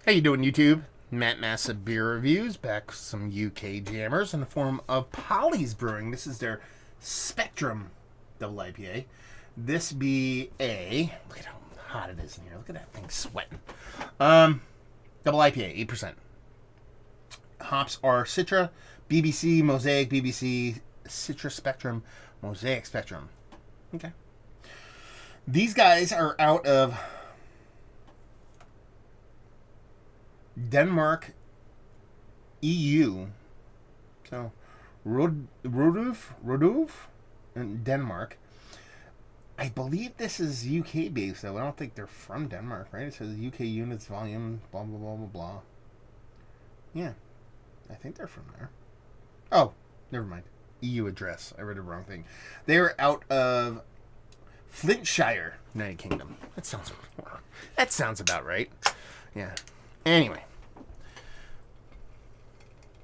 How you doing, YouTube? Matt Massa Beer Reviews, back with some UK jammers in the form of Polly's Brewing. This is their Spectrum Double IPA. This be a... Look at how hot it is in here. Look at that thing sweating. Double IPA, 8%. Hops are Citra, BBC, Mosaic, BBC, Citra Spectrum, Mosaic Spectrum. Okay. These guys are out of Denmark, EU. So, Roduf, in Denmark. I believe this is UK based, though. I don't think they're from Denmark, right? It says UK units, volume, blah, blah, blah, blah, blah. Yeah. I think they're from there. Oh, never mind. EU address. I read the wrong thing. They're out of Flintshire, United Kingdom. That sounds about right. Yeah. Anyway.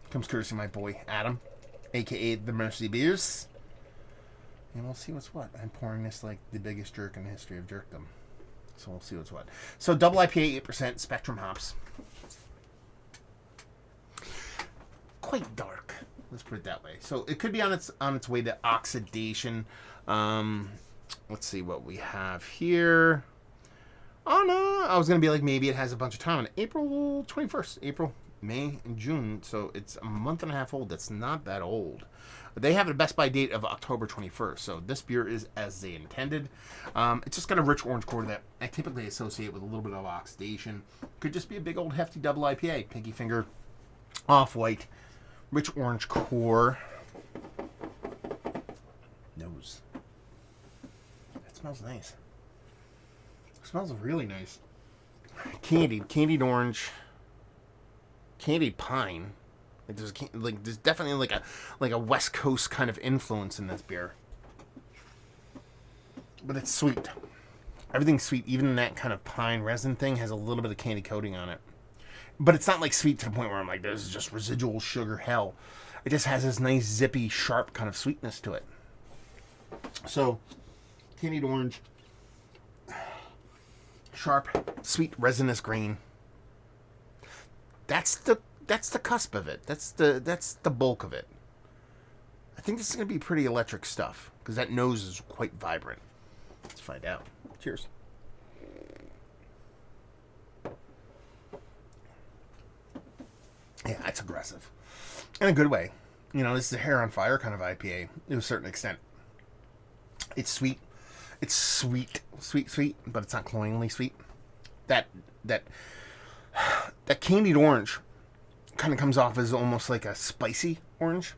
Comes courtesy of my boy Adam, a.k.a. the Mercy Beers. And we'll see what's what. I'm pouring this like the biggest jerk in the history of jerkdom. So we'll see what's what. So double IPA, 8%, Spectrum hops. Quite dark. Let's put it that way. So it could be on its way to oxidation. Let's see what we have here. Oh no, I was gonna be like maybe it has a bunch of time on it. April 21st, April, May, and June. So it's a month and a half old. That's not that old. They have a Best By date of October 21st. So this beer is as they intended. It's just got a rich orange core that I typically associate with a little bit of oxidation. Could just be a big old hefty double IPA. Pinky finger, off-white, rich orange core. Nose. That smells nice. It smells really nice. Candied orange, candied pine. There's definitely like a West Coast kind of influence in this beer. But it's sweet. Everything's sweet. Even that kind of pine resin thing has a little bit of candy coating on it. But it's not like sweet to the point where I'm like, this is just residual sugar hell. It just has this nice, zippy, sharp kind of sweetness to it. So, candied orange, sharp, sweet, resinous grain. That's the cusp of it. That's the bulk of it. I think this is going to be pretty electric stuff because that nose is quite vibrant. Let's find out. Cheers. Yeah, it's aggressive. In a good way. You know, this is a hair on fire kind of IPA to a certain extent. It's sweet. It's sweet, but it's not cloyingly sweet. That candied orange kind of comes off as almost like a spicy orange.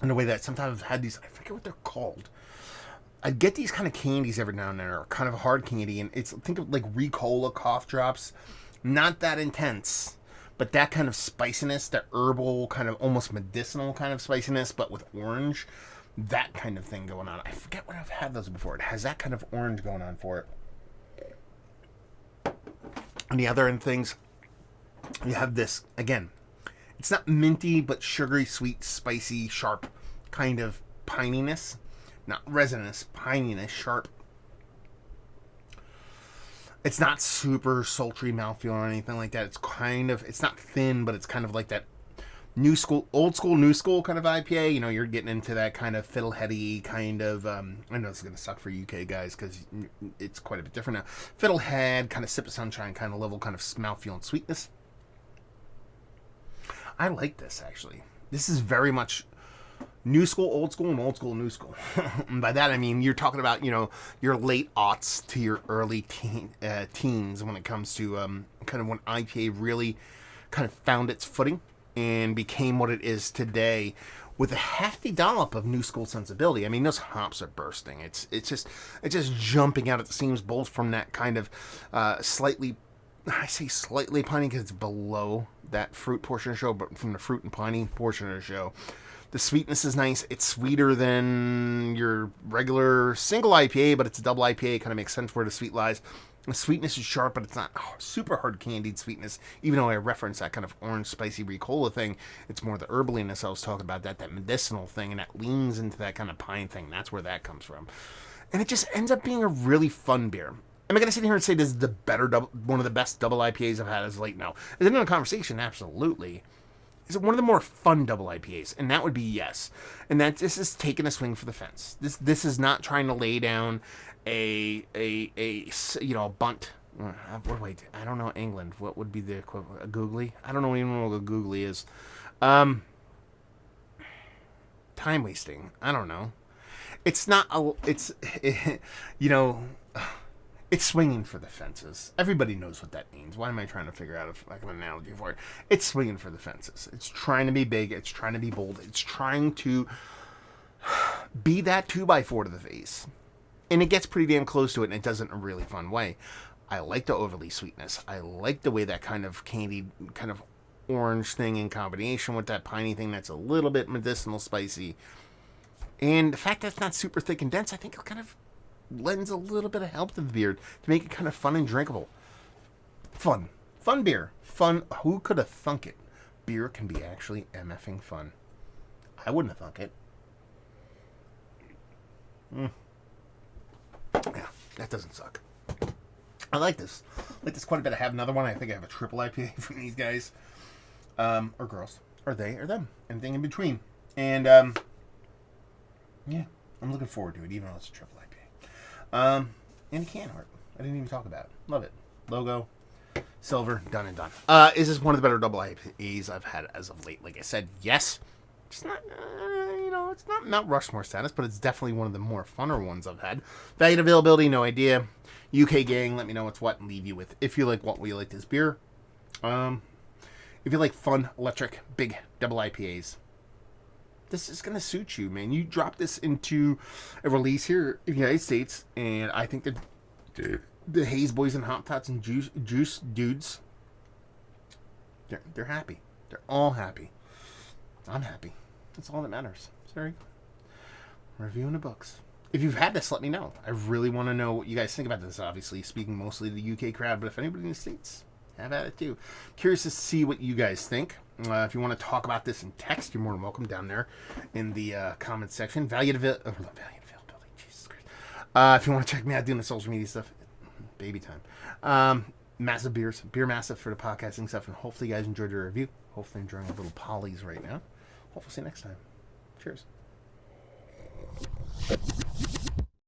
In a way that sometimes I've had these, I forget what they're called. I get these kind of candies every now and then, or kind of a hard candy, and think of like Ricola cough drops. Not that intense. But that kind of spiciness, that herbal, kind of almost medicinal kind of spiciness, but with orange, that kind of thing going on. I forget when I've had those before. It has that kind of orange going on for it. And the other end things, you have this, again, it's not minty, but sugary, sweet, spicy, sharp kind of pininess. Not resinous, pininess, sharp. It's not super sultry mouthfeel or anything like that. It's not thin, but it's kind of like that old school, new school kind of IPA. You know, you're getting into that kind of fiddleheady kind of, I know it's going to suck for UK guys because it's quite a bit different now. Fiddlehead, kind of sip of sunshine kind of level, kind of mouthfeel and sweetness. I like this, actually. This is very much new school, old school, and old school, new school. And by that, I mean, you're talking about, you know, your late aughts to your early teens when it comes to kind of when IPA really kind of found its footing and became what it is today with a hefty dollop of new school sensibility. I mean, those hops are bursting. It's just jumping out at the seams, both from that kind of slightly, I say slightly piney because it's below that fruit portion of the show, but from the fruit and piney portion of the show. The sweetness is nice. It's sweeter than your regular single IPA, but it's a double IPA. It kind of makes sense where the sweet lies. The sweetness is sharp, but it's not super hard candied sweetness. Even though I reference that kind of orange spicy Ricola thing, it's more the herbaliness I was talking about, that medicinal thing, and that leans into that kind of pine thing. That's where that comes from. And it just ends up being a really fun beer. Am I going to sit here and say this is the better one of the best double IPAs I've had as of late? No. Is it in a conversation? Absolutely. Is it one of the more fun double IPAs? And that would be yes. And that this is taking a swing for the fence. This is not trying to lay down a bunt. Wait, I don't know England. What would be the equivalent? A googly? I don't know even what a googly is. Time wasting. I don't know. It's not a. It's swinging for the fences. Everybody knows what that means. Why am I trying to figure out an analogy for it? It's swinging for the fences. It's trying to be big. It's trying to be bold. It's trying to be that 2x4 to the face. And it gets pretty damn close to it, and it does it in a really fun way. I like the overly sweetness. I like the way that kind of candied, kind of orange thing in combination with that piney thing that's a little bit medicinal spicy. And the fact that it's not super thick and dense, I think it kind of lends a little bit of help to the beer to make it kind of fun and drinkable. Fun beer. Fun. Who could have thunk it? Beer can be actually MFing fun. I wouldn't have thunk it. Yeah, that doesn't suck. I like this. I like this quite a bit. I have another one. I think I have a triple IPA from these guys. Or girls. Or they, or them. Anything in between. And, yeah, I'm looking forward to it, even though it's a triple IPA. And can art. I didn't even talk about it. Love it. Logo, silver, done and done. Is this one of the better double IPAs I've had as of late? Like I said, yes. It's not, it's not Mount Rushmore status, but it's definitely one of the more funner ones I've had. Value and availability, no idea. UK gang, let me know what's what and leave you with. If you like what we like this beer. If you like fun, electric, big double IPAs. This is going to suit you, man. You drop this into a release here in the United States, and I think that the Haze boys and Hop Tots and Juice dudes, they're happy. They're all happy. I'm happy. That's all that matters. Sorry. Reviewing the books. If you've had this, let me know. I really want to know what you guys think about this, obviously, speaking mostly to the UK crowd, but if anybody in the States, have at it too. Curious to see what you guys think. If you want to talk about this in text, you're more than welcome down there in the comments section. Value and availability. Jesus Christ. If you want to check me out doing the social media stuff, baby time. Massive beers. Beer Massive for the podcasting stuff. And hopefully you guys enjoyed the review. Hopefully enjoying a little polys right now. Hopefully see you next time. Cheers.